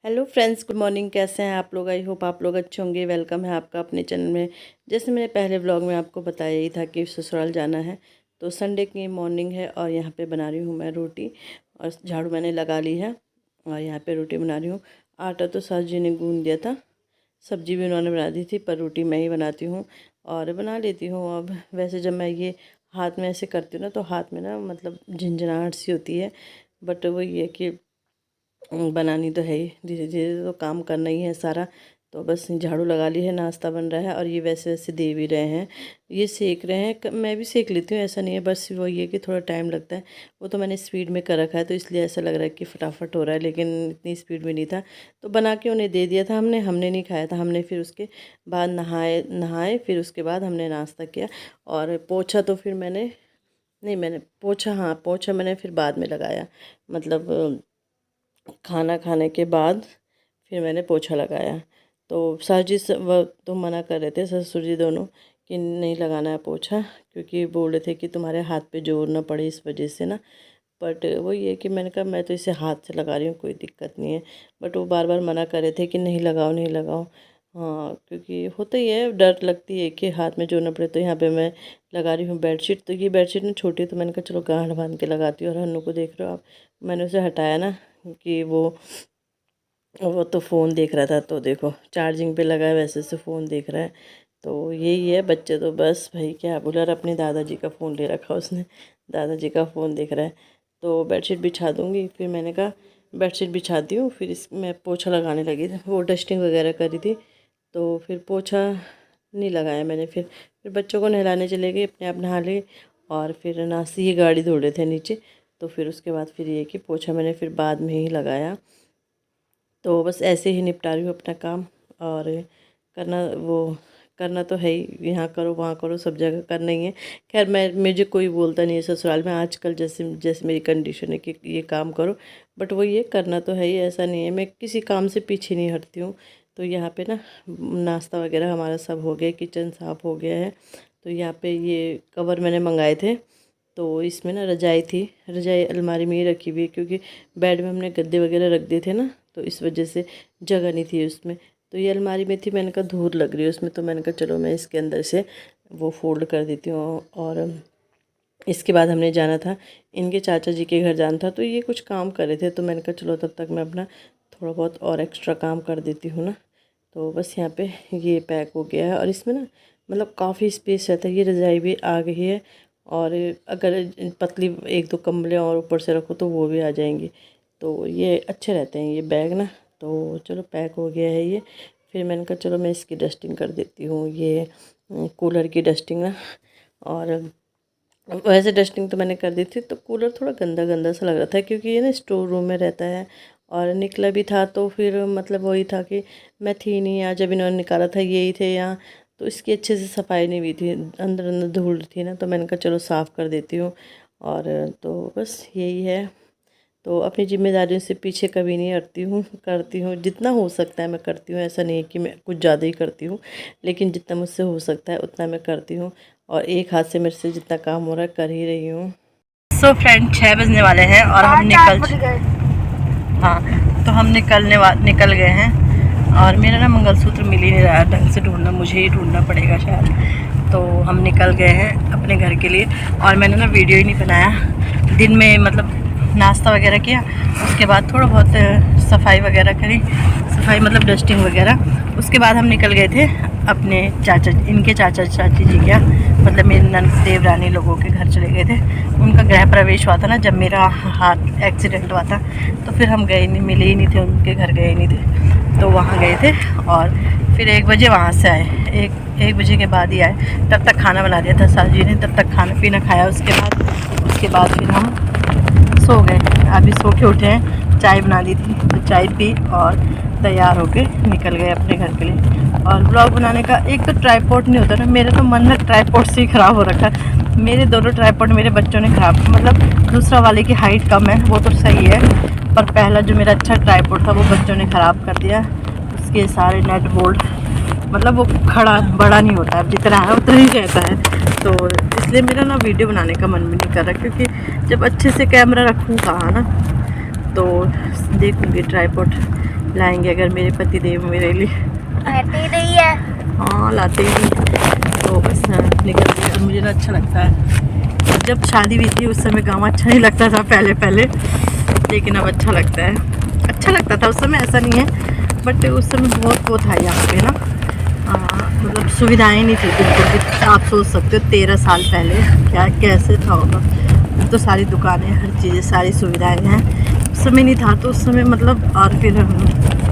Hello friends, good morning. कैसे हैं आप लोग? आई होप आप लोग अच्छे होंगे। वेलकम है आपका अपने चैनल में। जैसे मैंने पहले व्लॉग में आपको बताया ही था कि ससुराल जाना है, तो संडे की मॉर्निंग है और यहाँ पे बना रही हूँ मैं रोटी। और झाड़ू मैंने लगा ली है और यहाँ पे रोटी बना रही हूँ। आटा तो सास जी ने गूँध दिया था, सब्जी भी उन्होंने बना दी थी, पर रोटी मैं ही बनाती हूँ और बना लेती हूँ। अब वैसे जब मैं ये हाथ में ऐसे करती हूँ ना, तो हाथ में ना मतलब झंझनाहट सी होती है। बट वो ये कि बनानी तो है ही, धीरे धीरे तो काम करना ही है सारा। तो बस झाड़ू लगा ली है, नाश्ता बन रहा है और ये वैसे वैसे दे भी रहे हैं। ये सेक रहे हैं, मैं भी सेक लेती हूँ, ऐसा नहीं है। बस वो ये कि थोड़ा टाइम लगता है। वो तो मैंने स्पीड में कर रखा है, तो इसलिए ऐसा लग रहा है कि फटाफट हो रहा है, लेकिन इतनी स्पीड में नहीं था। तो बना के उन्हें दे दिया था हमने हमने नहीं खाया था। हमने फिर उसके बाद नहाए नहाए, फिर उसके बाद हमने नाश्ता किया। और पोछा तो फिर मैंने नहीं, मैंने पोछा, हाँ पोछा मैंने फिर बाद में लगाया। मतलब खाना खाने के बाद फिर मैंने पोछा लगाया। तो सास जी वो तो मना कर रहे थे, ससुर जी दोनों, कि नहीं लगाना है पोछा, क्योंकि बोल रहे थे कि तुम्हारे हाथ पे जोर ना पड़े इस वजह से ना। बट वो ये कि मैंने कहा मैं तो इसे हाथ से लगा रही हूँ, कोई दिक्कत नहीं है। बट वो बार बार मना कर रहे थे कि नहीं लगाओ नहीं लगाओ। हाँ, क्योंकि होता ही है, डर लगती है कि हाथ में जोर ना पड़े। तो यहाँ पे मैं लगा रही हूँ बेडशीट। तो ये बेडशीट ना छोटी है, तो मैंने कहा चलो गांठ बांध के लगाती हूँ। और हन्नू को देख रहे हो आप, मैंने उसे हटाया ना कि वो तो फ़ोन देख रहा था। तो देखो चार्जिंग पे लगा है, वैसे से फ़ोन देख रहा है। तो यही है, बच्चे तो बस भाई क्या बोले। और अपने दादाजी का फ़ोन ले रखा उसने, दादाजी का फ़ोन देख रहा है। तो बेडशीट बिछा दूँगी, फिर मैंने कहा बेडशीट बिछा दी हूँ, फिर इस मैं पोछा लगाने लगी थी। वो डस्टिंग वगैरह करी थी, तो फिर पोछा नहीं लगाया मैंने। फिर बच्चों को नहलाने चले गए, अपने आप नहा लिए। और फिर नासी ही गाड़ी धो रहे थे नीचे। तो फिर उसके बाद फिर ये कि पोछा मैंने फिर बाद में ही लगाया। तो बस ऐसे ही निपटा रही हूँ अपना काम। और करना वो करना तो है ही, यहाँ करो वहाँ करो, सब जगह करना ही है। खैर मुझे कोई बोलता नहीं है ससुराल में आजकल, जैसे जैसे मेरी कंडीशन है कि ये काम करो। बट वो ये करना तो है ही, ऐसा नहीं है, मैं किसी काम से पीछे नहीं हटती हूँ। तो यहाँ पे ना नाश्ता वगैरह हमारा सब हो गया, किचन साफ़ हो गया है। तो यहाँ पे ये कवर मैंने मंगाए थे। तो इसमें ना रजाई थी, रजाई अलमारी में ही रखी हुई है, क्योंकि बेड में हमने गद्दे वगैरह रख दिए थे ना, तो इस वजह से जगह नहीं थी उसमें। तो ये अलमारी में थी, मैंने कहा धूल लग रही है उसमें, तो मैंने कहा चलो मैं इसके अंदर से वो फोल्ड कर देती हूँ। और इसके बाद हमने जाना था, इनके चाचा जी के घर जाना था। तो ये कुछ काम कर रहे थे, तो मैंने कहा चलो तब तक मैं अपना थोड़ा बहुत और एक्स्ट्रा काम कर देती हूँ ना। तो बस यहाँ पे ये पैक हो गया है। और इसमें ना मतलब काफ़ी स्पेस रहता है। ये रज़ाई भी आ गई है, और अगर पतली एक दो कंबलें और ऊपर से रखो तो वो भी आ जाएंगी। तो ये अच्छे रहते हैं ये बैग ना। तो चलो पैक हो गया है ये। फिर मैंने कहा चलो मैं इसकी डस्टिंग कर देती हूँ, ये कूलर की डस्टिंग ना। और वैसे डस्टिंग तो मैंने कर दी थी, तो कूलर थोड़ा गंदा गंदा सा लग रहा था, क्योंकि ये ना स्टोर रूम में रहता है और निकला भी था। तो फिर मतलब वही था कि मैं थी नहीं यहाँ जब इन्होंने निकाला था, यही थे यहाँ। तो इसकी अच्छे से सफाई नहीं हुई थी, अंदर अंदर धूल थी ना। तो मैंने कहा चलो साफ़ कर देती हूँ। और तो बस यही है। तो अपनी जिम्मेदारियों से पीछे कभी नहीं हटती हूँ, करती हूँ जितना हो सकता है मैं करती हूँ। ऐसा नहीं है कि मैं कुछ ज़्यादा ही करती हूँ, लेकिन जितना मुझसे हो सकता है उतना मैं करती हूँ। और एक हाथ से मेरे से जितना काम हो रहा है कर ही रही हूँ। सो फ्रेंड 6 बजने वाले हैं और हम तो हम निकल गए हैं। और मेरा ना मंगलसूत्र मिल ही नहीं रहा है ढंग से, ढूंढना मुझे ही ढूंढना पड़ेगा शायद। तो हम निकल गए हैं अपने घर के लिए। और मैंने ना वीडियो ही नहीं बनाया दिन में, मतलब नाश्ता वगैरह किया, उसके बाद थोड़ा बहुत सफाई वगैरह करी, सफाई मतलब डस्टिंग वगैरह। उसके बाद हम निकल गए थे अपने इनके चाचा चाची जी क्या मतलब मेरे नंद देवरानी लोगों के घर चले गए थे। उनका गृह प्रवेश हुआ था ना जब मेरा हाथ एक्सीडेंट हुआ था। तो फिर हम गए नहीं, मिले ही नहीं थे, उनके घर गए नहीं थे। तो वहाँ गए थे और फिर 1 बजे वहाँ से आए। एक बजे के बाद ही आए। तब तक खाना बना दिया था सास जी ने, तब तक खाना पीना खाया। उसके बाद फिर हम सो गए। अभी सो के उठे हैं, चाय बना दी थी तो चाय पी और तैयार होके निकल गए अपने घर के लिए। और ब्लॉग बनाने का एक तो ट्राईपॉड नहीं होता ना, मेरा तो मन ना ट्राईपॉड से ही ख़राब हो रखा है। मेरे दोनों ट्राईपॉड मेरे बच्चों ने ख़राब, मतलब दूसरा वाले की हाइट कम है, वो तो सही है, पर पहला जो मेरा अच्छा ट्राईपॉड था वो बच्चों ने ख़राब कर दिया। उसके सारे नट बोल्ट, मतलब वो खड़ा बड़ा नहीं होता है, जितना है उतना ही रहता है। तो इसलिए मेरा ना वीडियो बनाने का मन भी नहीं कर रहा, क्योंकि जब अच्छे से कैमरा रखूँ कहाँ ना, तो देखूँगी ट्राईपॉड लाएंगे अगर मेरे पति देव मेरे लिए आती नहीं है। हाँ लाते ही। तो बस निकल गए। और मुझे ना अच्छा लगता है, जब शादी हुई थी उस समय गाँव अच्छा नहीं लगता था पहले पहले, लेकिन अब अच्छा लगता है। अच्छा लगता था उस समय, ऐसा नहीं है, बट उस समय बहुत वो था यहाँ पे ना, मतलब सुविधाएं नहीं थी बिल्कुल भी। आप सोच सकते हो 13 साल पहले क्या कैसे था होगा। तो सारी दुकानें, हर चीज़ें, सारी सुविधाएं हैं, उस समय नहीं था। तो उस समय मतलब, और फिर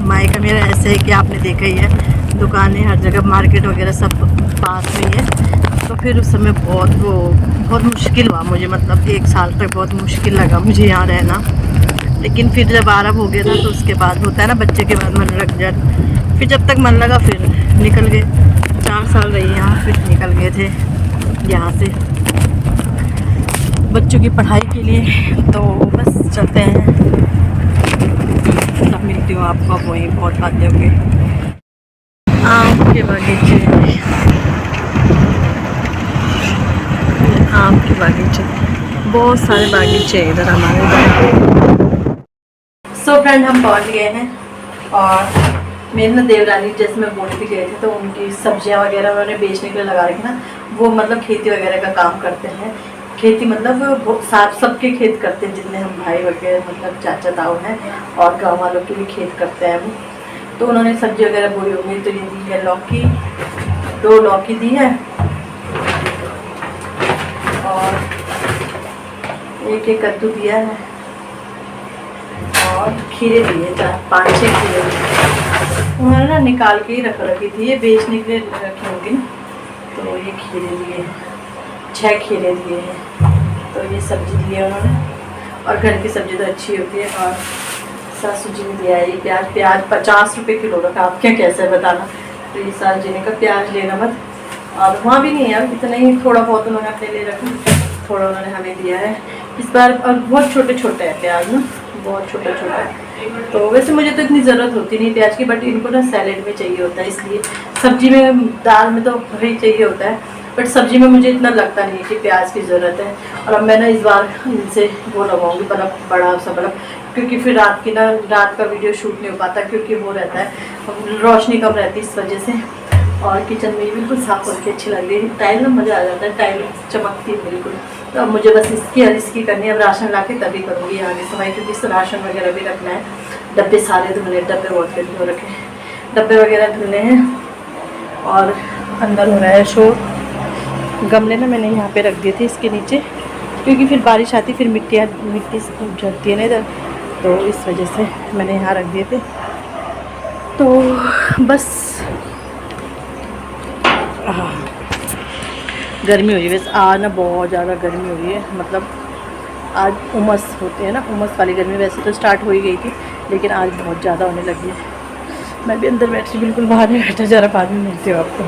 मायका मेरा ऐसे है कि आपने देखा ही है, दुकानें हर जगह, मार्केट वगैरह सब पास में ही है। तो फिर उस समय बहुत मुश्किल हुआ मुझे, मतलब 1 साल तक बहुत मुश्किल लगा मुझे यहाँ रहना। लेकिन फिर जब आरब हो गया था तो उसके बाद होता है ना, बच्चे के बाद मन लग जाए। फिर जब तक मन लगा फिर निकल गए। 4 साल रही यहाँ, फिर निकल गए थे यहाँ से बच्चों की पढ़ाई के लिए। तो बस चलते हैं, तब मिलती हूँ आपको। अब वहीं बहुत बातें होंगे। आम के बगीचे, आम के बागीचे, बहुत सारे बागीचे हैं इधर हमारे इधर। सो फ्रेंड, हम पहुंच गए हैं। और मेरी ना देवरानी, जैसे मैं बोल भी गए थे, तो उनकी सब्जियां वगैरह उन्होंने बेचने के लिए लगा रखी ना। वो मतलब खेती वगैरह का काम करते हैं। खेती मतलब वो सबके खेत करते हैं, जितने हम भाई वगैरह मतलब चाचा ताऊ हैं, और गाँव वालों के भी खेत करते हैं वो। तो उन्होंने सब्जी वगैरह बोई होगी। तो ये दी है लौकी, 2 लौकी दी है, और एक कद्दू दिया है, और खीरे दिए 4-5-6 खीरे उन्होंने ना निकाल के ही रखी थी, ये बेचने के लिए रखी होंगी ना। तो ये खीरे दिए, 6 खीरे दिए हैं। तो ये सब्जी दी है उन्होंने, और घर की सब्जी तो अच्छी होती है। और सासू जी ने दिया है ये प्याज 50 रुपये किलो रखा। आप क्या कैसे बताना। तो ये सास जी ने कहा प्याज लेना मत। और वहाँ भी नहीं है, अब इतना ही, थोड़ा बहुत उन्होंने अपने लिए रखा, थोड़ा उन्होंने हमें दिया है इस बार। और बहुत छोटे छोटे हैं प्याज ना, बहुत छोटा छोटा है। तो वैसे मुझे तो इतनी ज़रूरत होती नहीं प्याज की, बट इनको ना सैलेड में चाहिए होता है, इसलिए। सब्जी में, दाल में तो वही चाहिए होता है, बट सब्जी में मुझे इतना लगता नहीं है कि प्याज की ज़रूरत है। और अब मैं ना इस बार इनसे वो लगाऊंगी बल्ब, बड़ा सा बल्ब, क्योंकि फिर रात का वीडियो शूट नहीं हो पाता, क्योंकि वो रहता है, रोशनी कम रहती है इस वजह से। और किचन में बिल्कुल साफ करके अच्छी लग रही है। टाइल में मज़ा आ जाता है, टाइल चमकती है बिल्कुल। तो अब मुझे बस इसकी और इसकी करनी है। अब राशन ला के तभी करूँगी आगे सफाई, क्योंकि इस राशन वगैरह भी रखना है। डब्बे सारे धुलने, डब्बे बहुत गंदे हो रखे, डब्बे वगैरह धुलने हैं। और अंदर हो रहा है शोर। गमले ना मैंने यहाँ पे रख दिए थे इसके नीचे, क्योंकि फिर बारिश आती, फिर मिट्टी झड़ती है ना इधर, तो इस वजह से मैंने यहाँ रख दिए थे। तो बस गर्मी हो रही है वैसे आज ना, बहुत ज़्यादा गर्मी हो रही है। मतलब आज उमस होते हैं ना, उमस वाली गर्मी वैसे तो स्टार्ट हो ही गई थी, लेकिन आज बहुत ज़्यादा होने लगी है। मैं भी अंदर बैठी, बिल्कुल बाहर नहीं बैठा, ज़रा बाद में मिलती हूँ आपको।